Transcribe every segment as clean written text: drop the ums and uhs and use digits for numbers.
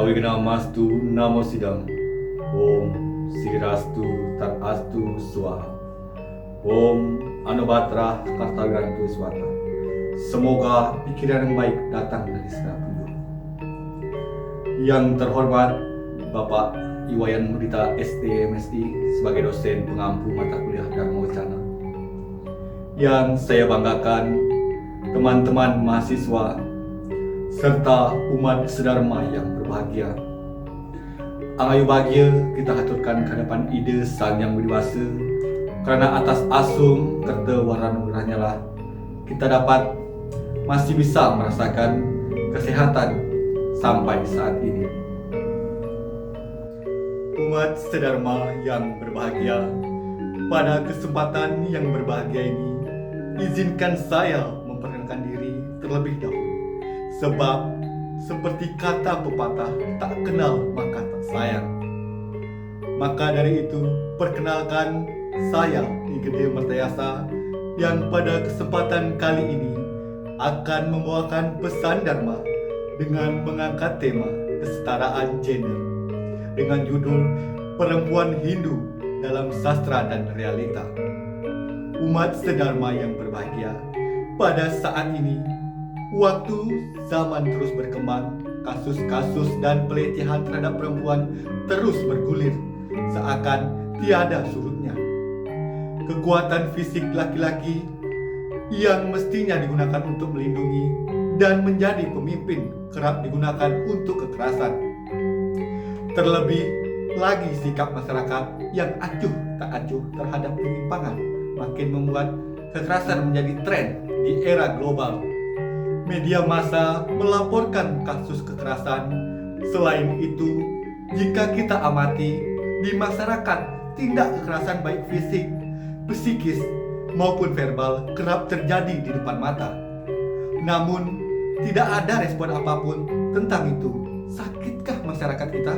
Awigamastu Namo Sidam. Om Sirastu Tatastu Swaha. Om Anubhatra Kartagantu Swata. Semoga pikiran yang baik datang dari segala penjuru. Yang terhormat Bapak Iwayan Mudita STMSI sebagai dosen pengampu mata kuliah Dharma Wacana. Yang saya banggakan teman-teman mahasiswa serta umat sedharma yang berbahagia. Angayu bahagia kita haturkan ke hadapan ide Sang Yang Widewasa, karena atas asung serta waranugerahnya lah kita dapat masih bisa merasakan kesehatan sampai saat ini. Umat sedharma yang berbahagia, pada kesempatan yang berbahagia ini izinkan saya memperkenalkan diri terlebih dahulu. Sebab seperti kata pepatah, tak kenal maka tak sayang. Maka dari itu, perkenalkan saya Igede Mertayasa yang pada kesempatan kali ini akan membawakan pesan Dharma dengan mengangkat tema kesetaraan gender dengan judul Perempuan Hindu dalam Sastra dan Realita. Umat sedharma yang berbahagia, pada saat ini waktu zaman terus berkembang, kasus-kasus dan pelecehan terhadap perempuan terus bergulir seakan tiada surutnya. Kekuatan fisik laki-laki yang mestinya digunakan untuk melindungi dan menjadi pemimpin kerap digunakan untuk kekerasan. Terlebih lagi sikap masyarakat yang acuh tak acuh terhadap penyimpangan makin membuat kekerasan menjadi tren di era global. Media massa melaporkan kasus kekerasan. Selain itu, jika kita amati di masyarakat, tindak kekerasan baik fisik, psikis maupun verbal kerap terjadi di depan mata. Namun, tidak ada respon apapun tentang itu. Sakitkah masyarakat kita?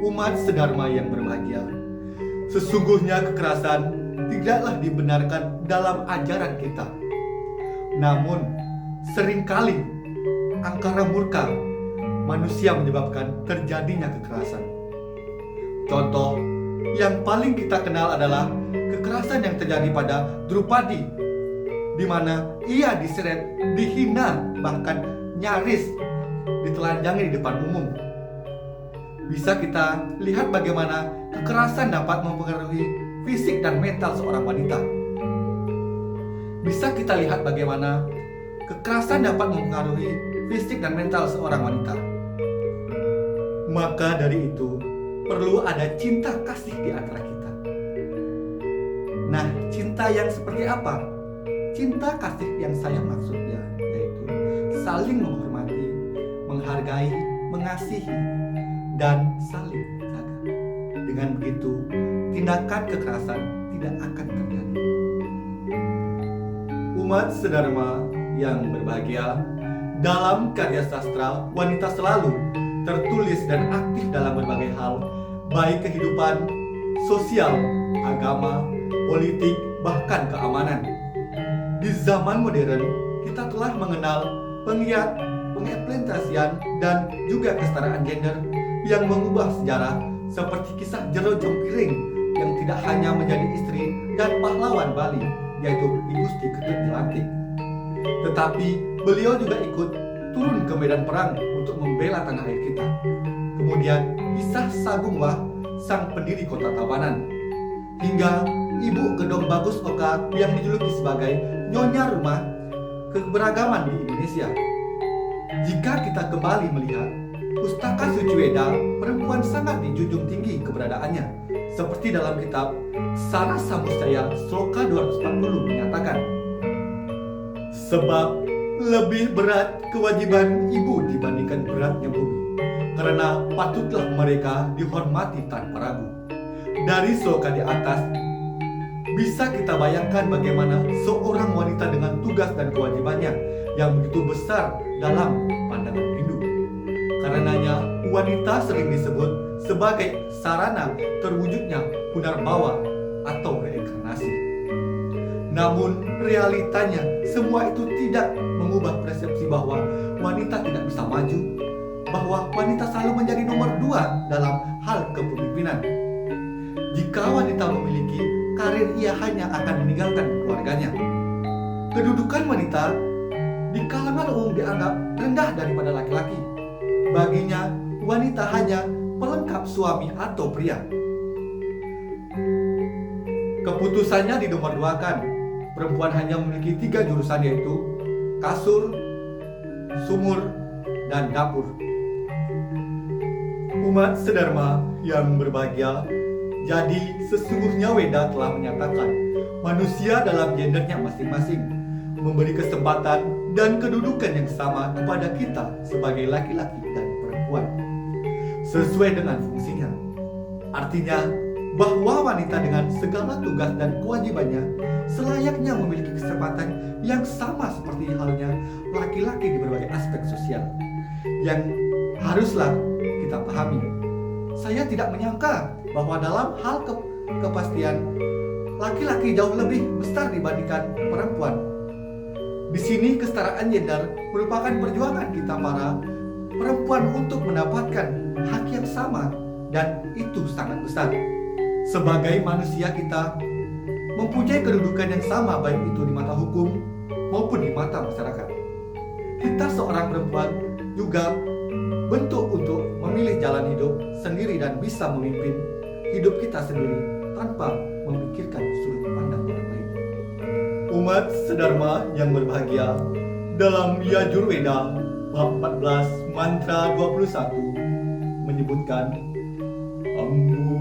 Umat sedharma yang berbahagia, sesungguhnya kekerasan tidaklah dibenarkan dalam ajaran kita. Namun, seringkali angkara murka manusia menyebabkan terjadinya kekerasan. Contoh yang paling kita kenal adalah kekerasan yang terjadi pada Drupadi, di mana ia diseret, dihina, bahkan nyaris ditelanjangi di depan umum. Bisa kita lihat bagaimana kekerasan dapat mempengaruhi fisik dan mental seorang wanita. Bisa kita lihat bagaimana kekerasan dapat mempengaruhi fisik dan mental seorang wanita. Maka dari itu, perlu ada cinta kasih di antara kita. Nah, cinta yang seperti apa? Cinta kasih yang saya maksudnya yaitu saling menghormati, menghargai, mengasihi, dan saling jaga. Dengan begitu, tindakan kekerasan tidak akan terjadi. Umat sedharma yang berbahagia, dalam karya sastra, wanita selalu tertulis dan aktif dalam berbagai hal, baik kehidupan sosial, agama, politik, bahkan keamanan. Di zaman modern, kita telah mengenal penggiat, pengimplementasian, dan juga kesetaraan gender yang mengubah sejarah, seperti kisah Jero Jongpiring yang tidak hanya menjadi istri dan pahlawan Bali, yaitu I Gusti Ketut Jelantik, tetapi beliau juga ikut turun ke medan perang untuk membela tanah air kita. Kemudian kisah Sagung Wah, sang pendiri kota Tabanan, hingga Ibu Gedong Bagus Oka yang dijuluki sebagai Nyonya Rumah Keberagaman di Indonesia. Jika kita kembali melihat Pustaka Suci Weda, perempuan sangat dijunjung tinggi keberadaannya, seperti dalam kitab Sara Samustaya Sloka 240 menyatakan, sebab lebih berat kewajiban ibu dibandingkan beratnya bumi, karena patutlah mereka dihormati tanpa ragu. Dari sloka di atas, bisa kita bayangkan bagaimana seorang wanita dengan tugas dan kewajibannya yang begitu besar dalam pandangan Hindu. Karenanya, wanita sering disebut sebagai sarana terwujudnya Punarbawa atau reinkarnasi. Namun, realitanya semua itu tidak mengubah persepsi bahwa wanita tidak bisa maju, bahwa wanita selalu menjadi nomor 2 dalam hal kepemimpinan. Jika wanita memiliki karir, ia hanya akan meninggalkan keluarganya. Kedudukan wanita di kalangan umum dianggap rendah daripada laki-laki. Baginya, wanita hanya pelengkap suami atau pria. Keputusannya dinomorduakan. Perempuan hanya memiliki 3 jurusan, yaitu kasur, sumur, dan dapur. Umat sedharma yang berbahagia, jadi sesungguhnya Weda telah menyatakan manusia dalam gendernya masing-masing memberi kesempatan dan kedudukan yang sama kepada kita sebagai laki-laki dan perempuan sesuai dengan fungsinya. Artinya bahwa wanita dengan segala tugas dan kewajibannya selayaknya memiliki kesempatan yang sama seperti halnya laki-laki di berbagai aspek sosial yang haruslah kita pahami. Saya tidak menyangka bahwa dalam hal kepastian laki-laki jauh lebih besar dibandingkan perempuan. Di sini kesetaraan gender merupakan perjuangan kita para perempuan untuk mendapatkan hak yang sama, dan itu sangat besar. Sebagai manusia kita mempunyai kedudukan yang sama, baik itu di mata hukum maupun di mata masyarakat. Kita seorang perempuan juga bentuk untuk memilih jalan hidup sendiri dan bisa memimpin hidup kita sendiri tanpa memikirkan sudut pandang orang lain. Umat sedharma yang berbahagia, dalam Yajurveda bab 14 mantra 21 menyebutkan Amurada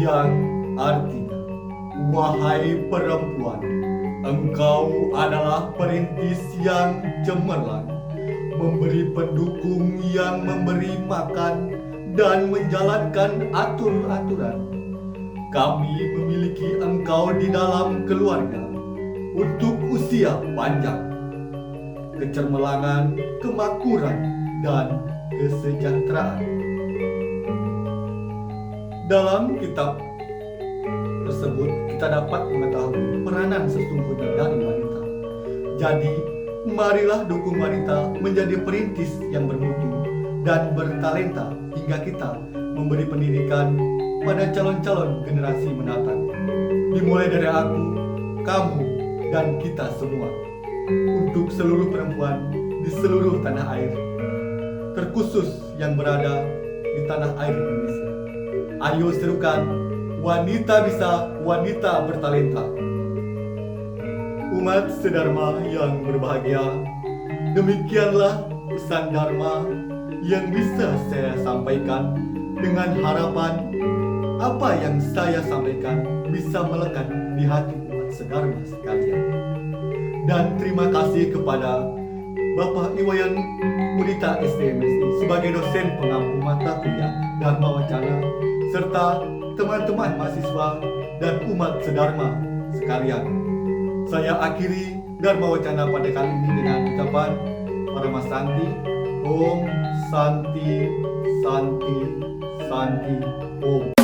yang artinya, wahai perempuan, engkau adalah perintis yang cemerlang, memberi pendukung yang memberi makan dan menjalankan aturan. Kami memiliki engkau di dalam keluarga untuk usia panjang, kecermelangan, kemakmuran, dan kesejahteraan. Dalam kitab tersebut kita dapat mengetahui peranan sesungguhnya dari wanita. Jadi, marilah dukung wanita menjadi perintis yang bermutu dan bertalenta hingga kita memberi pendidikan pada calon-calon generasi mendatang. Dimulai dari aku, kamu, dan kita semua. Untuk seluruh perempuan di seluruh tanah air, terkhusus yang berada di tanah air Indonesia. Ayo serukan wanita bisa, wanita bertalenta. Umat sedharma yang berbahagia, demikianlah pesan Dharma yang bisa saya sampaikan, dengan harapan apa yang saya sampaikan bisa melekat di hati umat sedharma sekalian. Dan terima kasih kepada Bapak Iwayan Mudita STMSI sebagai dosen pengampu mata kuliah Dharma Wacana, serta teman-teman mahasiswa dan umat sedharma sekalian. Saya akhiri Dharma Wacana pada kali ini dengan ucapan Parama Santi, Om Santi, Santi, Santi, Om.